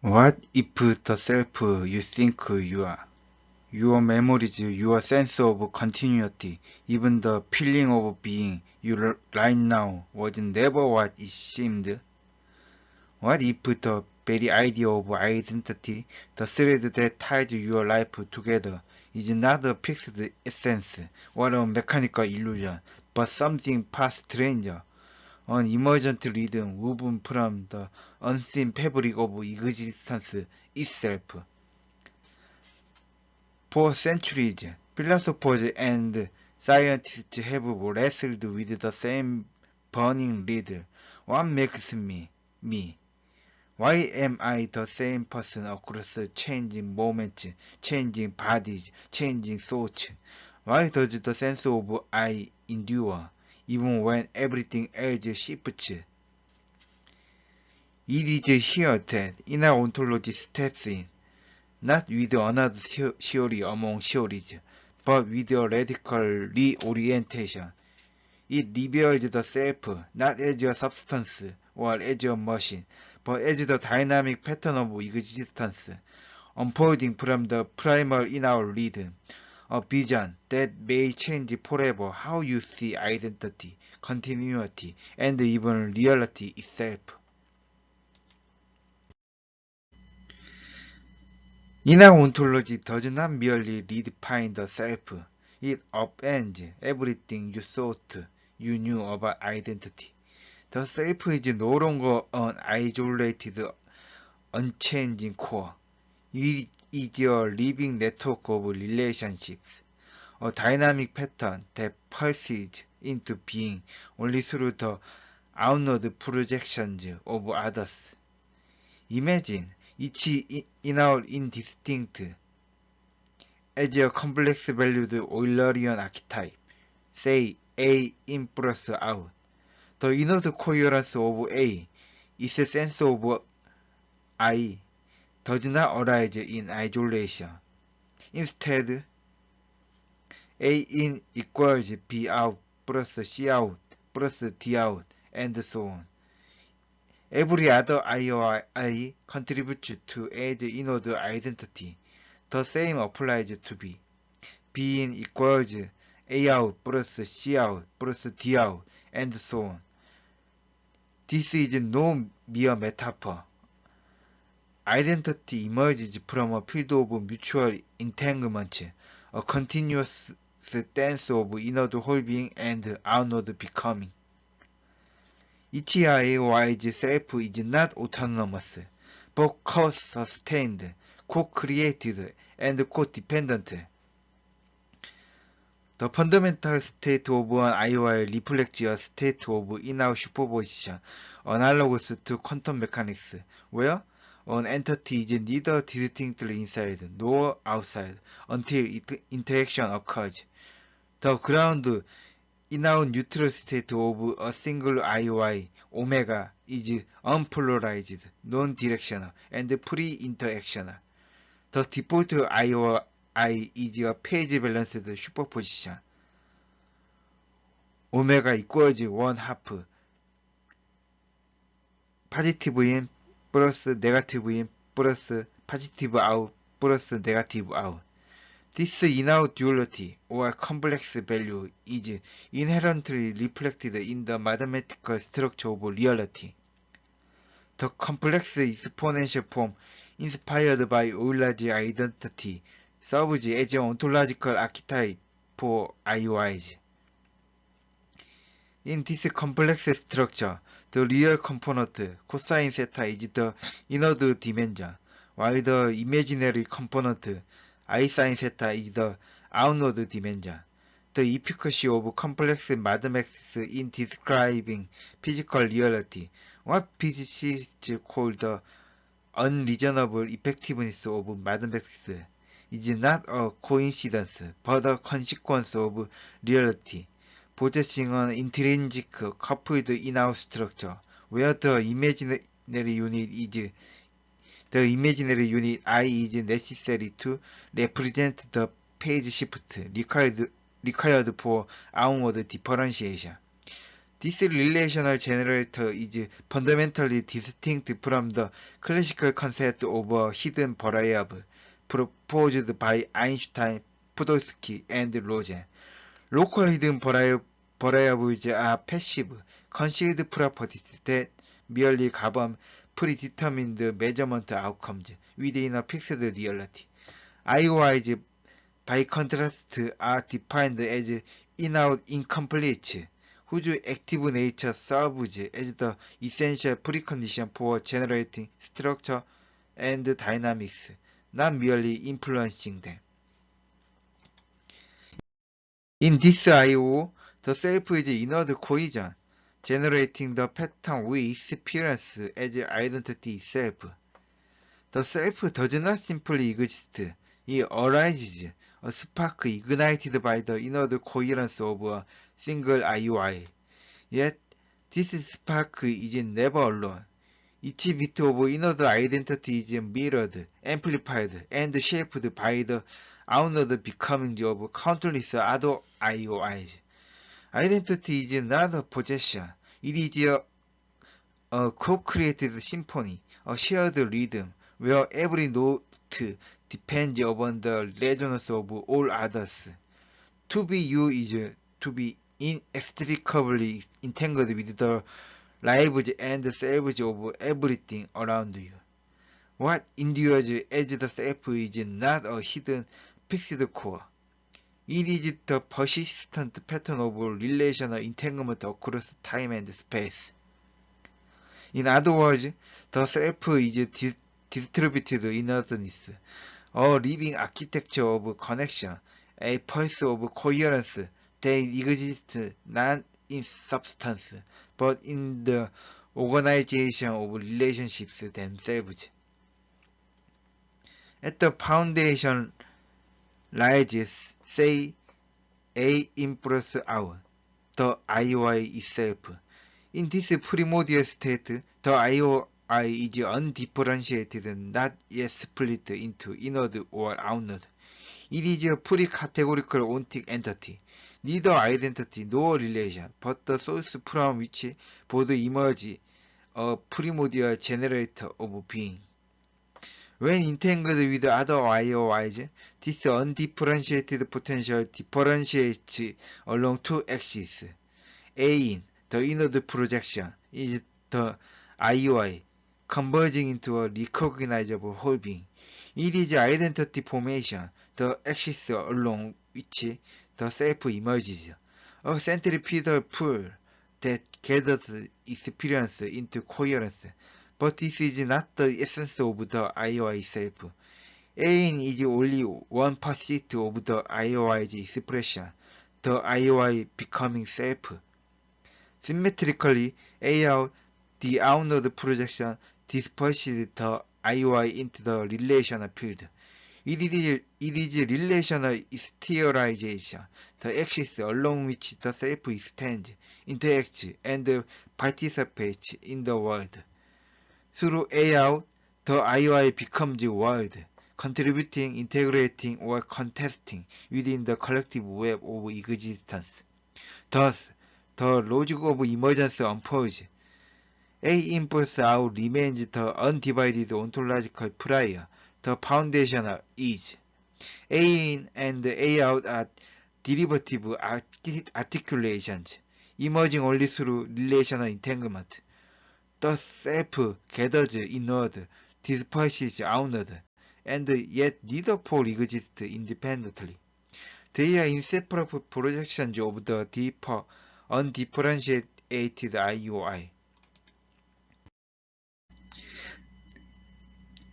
What if the self you think you are, your memories, your sense of continuity, even the feeling of being you right now was never what it seemed? What if the very idea of identity, the thread that ties your life together, is not a fixed essence or a mechanical illusion, but something far stranger, an emergent rhythm woven from the unseen fabric of existence itself? For centuries, philosophers and scientists have wrestled with the same burning riddle. What makes me, me? Why am I the same person across changing moments, changing bodies, changing thoughts? Why does the sense of I endure, even when everything else shifts? It is here that inner ontology steps in, not with another theory among theories, but with a radical reorientation. It reveals the self not as a substance or as a machine, but as the dynamic pattern of existence, unfolding from the primal inner rhythm, a vision that may change forever how you see identity, continuity, and even reality itself. Inner ontology does not merely redefine the self, it upends everything you thought you knew about identity. The self is no longer an isolated, unchanging core. It is a living network of relationships, a dynamic pattern that pulses into being only through the outward projections of others. Imagine each inner indistinct as a complex valued Eulerian archetype, say A in plus out. The inner coherence of A is a sense of I does not arise in isolation. Instead, A in equals B out plus C out plus D out and so on. Every other I or I contributes to add inward identity. The same applies to B. B in equals A out plus C out plus D out and so on. This is no mere metaphor. Identity emerges from a field of mutual entanglement, a continuous dance of inward whole-being and outward becoming. Each I-wise self is not autonomous, but co-sustained, co-created, and co-dependent. The fundamental state of an IOI reflects a state of inner superposition, analogous to quantum mechanics, where an entity is neither distinctly inside nor outside until interaction occurs. The ground inner neutral state of a single IOI, omega, is unpolarized, non-directional, and pre-interactional. The default IOI is a phase-balanced superposition. Omega equals 1/2 positive in plus negative in plus positive out plus negative out. This inner duality or complex value is inherently reflected in the mathematical structure of reality. The complex exponential form inspired by Euler's identity serves as an ontological archetype for IOIs. In this complex structure, the real component cosine theta is the inward dimension, while the imaginary component I sine theta is the outward dimension. The efficacy of complex mathematics in describing physical reality, what physicists call the unreasonable effectiveness of mathematics, is not a coincidence but a consequence of reality, possessing an intrinsic coupled in-out structure, where the imaginary unit I is necessary to represent the phase shift required for outward differentiation. This relational generator is fundamentally distinct from the classical concept of a hidden variable proposed by Einstein, Podolsky, and Rosen. Local hidden variables are passive, concealed properties that merely govern predetermined measurement outcomes within a fixed reality. IOIs, by contrast, are defined as in-out incompletes, whose active nature serves as the essential precondition for generating structure and dynamics, not merely influencing them. In this I/O, the self is inward cohesion, generating the pattern we experience as identity itself. The self does not simply exist, it arises, a spark ignited by the inward coherence of a single IOI. Yet, this spark is never alone. Each bit of inward identity is mirrored, amplified, and shaped by the outward becoming of countless other IOIs. Identity is not a possession, it is a co-created symphony, a shared rhythm, where every note depends upon the resonance of all others. To be you is to be inextricably entangled with the lives and selves of everything around you. What endures as the self is not a hidden, fixed core. It is the persistent pattern of relational entanglement across time and space. In other words, the self is distributed inwardness, a living architecture of connection, a pulse of coherence that exists not in substance, but in the organization of relationships themselves. At the foundation lies, say, A impulse out, the IOI itself. In this primordial state, the IOI is undifferentiated and not yet split into inward or outward. It is a pre-categorical ontic entity, neither identity nor relation, but the source from which both emerge, a primordial generator of being. When entangled with other IOIs, this undifferentiated potential differentiates along two axes. A in, the inward projection, is the IOI, converging into a recognizable whole being. It is identity formation, the axis along which the self emerges, a centripetal pull that gathers experience into coherence. But this is not the essence of the IOI itself. A-in is only one facet of the IOI's expression, the IOI becoming self. Symmetrically, A-out, the outward projection, disperses the IOI into the relational field. It is relational exteriorization, the axis along which the self extends, interacts, and participates in the world. Through A-out, the IOI becomes world, contributing, integrating, or contesting within the collective web of existence. Thus, the logic of emergence unfolds. A impulse out remains the undivided ontological prior, the foundational is. A in and A out are derivative articulations, emerging only through relational entanglement. The self gathers inward, disperses outward, and yet neither pole exists independently. They are inseparable projections of the deeper, undifferentiated IOI.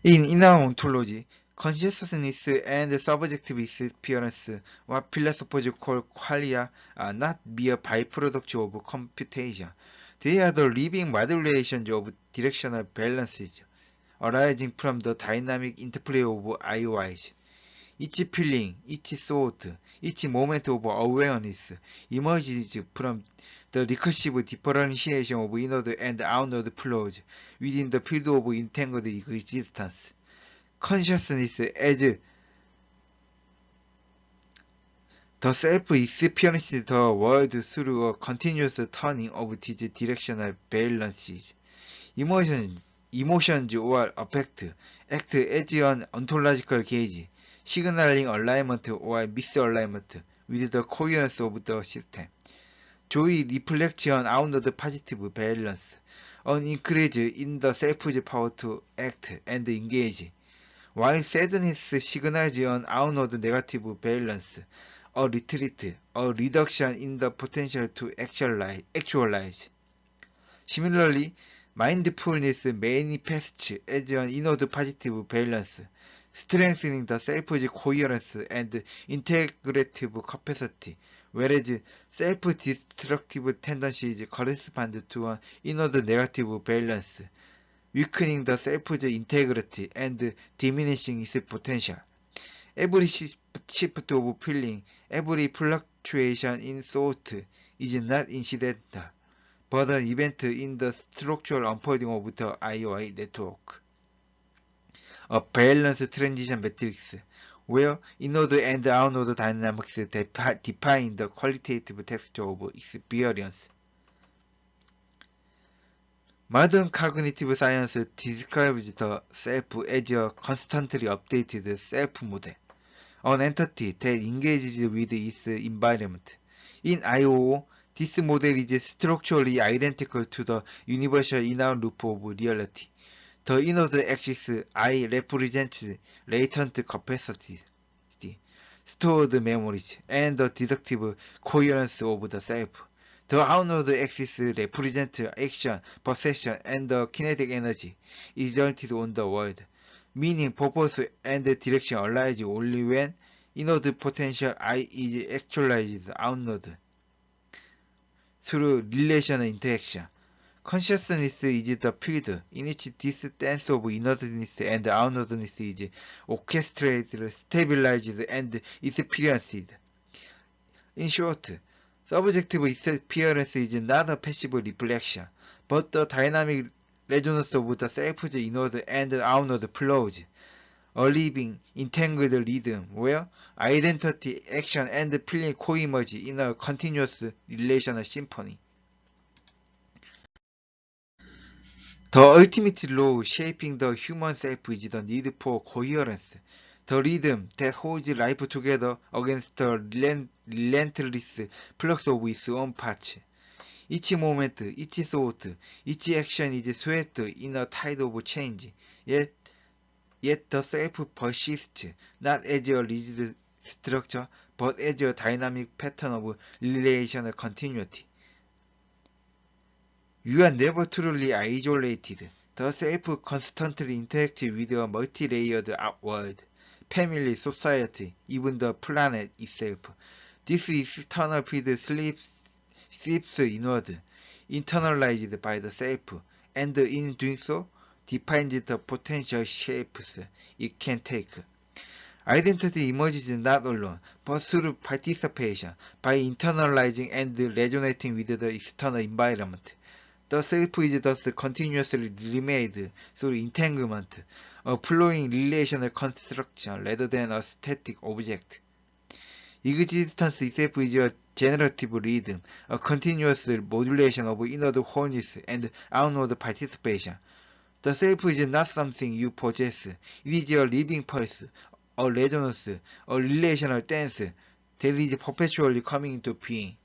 In inner ontology, consciousness and subjective experience, what philosophers call qualia, are not mere byproducts of computation. They are the living modulations of directional balances, arising from the dynamic interplay of IOIs. Each feeling, each thought, each moment of awareness emerges from the recursive differentiation of inward and outward flows within the field of entangled existence. Consciousness as The self experiences the world through a continuous turning of these directional balances. Emotions or affect act as an ontological gauge, signaling alignment or misalignment with the coherence of the system. Joy reflects an outward positive balance, an increase in the self's power to act and engage, while sadness signals an outward negative balance, a retreat, a reduction in the potential to actualize. Similarly, mindfulness manifests as an inward positive balance, strengthening the self's coherence and integrative capacity, whereas self-destructive tendencies correspond to an inward negative balance, weakening the self's integrity and diminishing its potential. Every shift of feeling, every fluctuation in thought is not incidental, but an event in the structural unfolding of the IOI network. A balanced transition matrix, where inward and outward dynamics define the qualitative texture of experience. Modern cognitive science describes the self as a constantly updated self-model, an entity that engages with its environment. In IOO, this model is structurally identical to the universal inner loop of reality. The inward axis I represents latent capacity, stored memories, and the deductive coherence of the self. The outward axis represents action, perception, and the kinetic energy exerted on the world, meaning purpose and direction arise only when inward potential I is actualized outward through relational interaction. Consciousness is the field in which this dance of inwardness and outwardness is orchestrated, stabilized, and experienced. In short, subjective experience is not a passive reflection, but the dynamic resonance of the self's inward and outward flows, a living, entangled rhythm where identity, action, and feeling co-emerge in a continuous relational symphony. The ultimate law shaping the human self is the need for coherence, the rhythm that holds life together against the relentless flux of its own parts. Each moment, each thought, each action is swept in a tide of change, yet the self persists not as a rigid structure, but as a dynamic pattern of relational continuity. You are never truly isolated. The self constantly interacts with a multi-layered world, family, society, even the planet itself. This external field slips inward, internalized by the self, and in doing so, defines the potential shapes it can take. Identity emerges not alone, but through participation, by internalizing and resonating with the external environment. The self is thus continuously remade through entanglement, a flowing relational construction rather than a static object. Existence itself is a generative rhythm, a continuous modulation of inward wholeness and outward participation. The self is not something you possess, it is a living pulse, a resonance, a relational dance that is perpetually coming into being.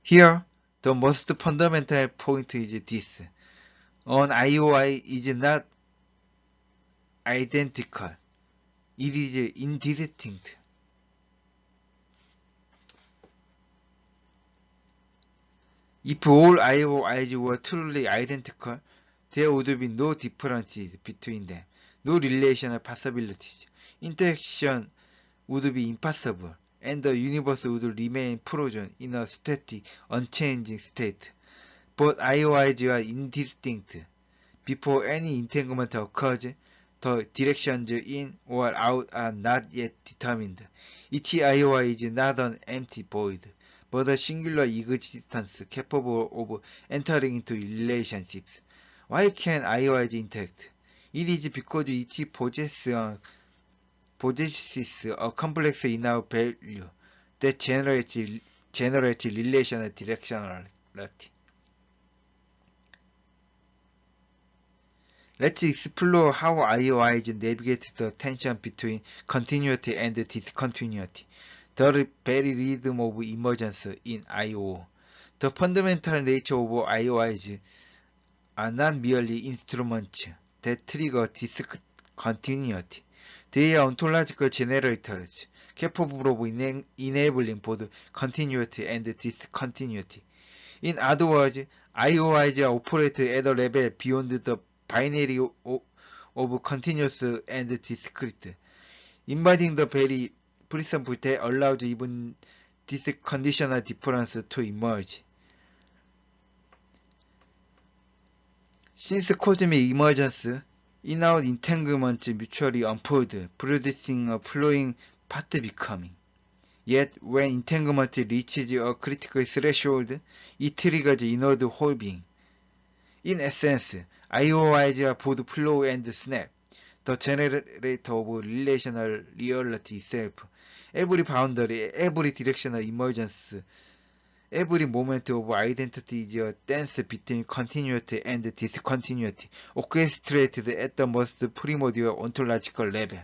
Here, the most fundamental point is this. An IOI is not identical. It is indistinct. If all IOIs were truly identical, there would be no differences between them, no relational possibilities. Interaction would be impossible, and the universe would remain frozen in a static, unchanging state. But IOIs are indistinct. Before any entanglement occurs, the directions in or out are not yet determined. Each IOI is not an empty void, but a singular existence capable of entering into relationships. Why can IOIs interact? It is because each possesses a possesses a complex inner value that generates relational directionality. Let's explore how IOIs navigate the tension between continuity and discontinuity, the very rhythm of emergence in IO. The fundamental nature of IOIs are not merely instruments that trigger discontinuity. They are ontological generators capable of enabling both continuity and discontinuity. In other words, IOIs operate at a level beyond the binary of continuous and discrete, embodying the very principle that allows even this conditional difference to emerge. Since cosmic emergence, in-out entanglements mutually unfold, producing a flowing path becoming. Yet, when entanglement reaches a critical threshold, it triggers inward holding. In essence, IOIs are both flow and snap, the generator of relational reality itself. Every boundary, every directional emergence, every moment of identity is a dance between continuity and discontinuity, orchestrated at the most primordial ontological level.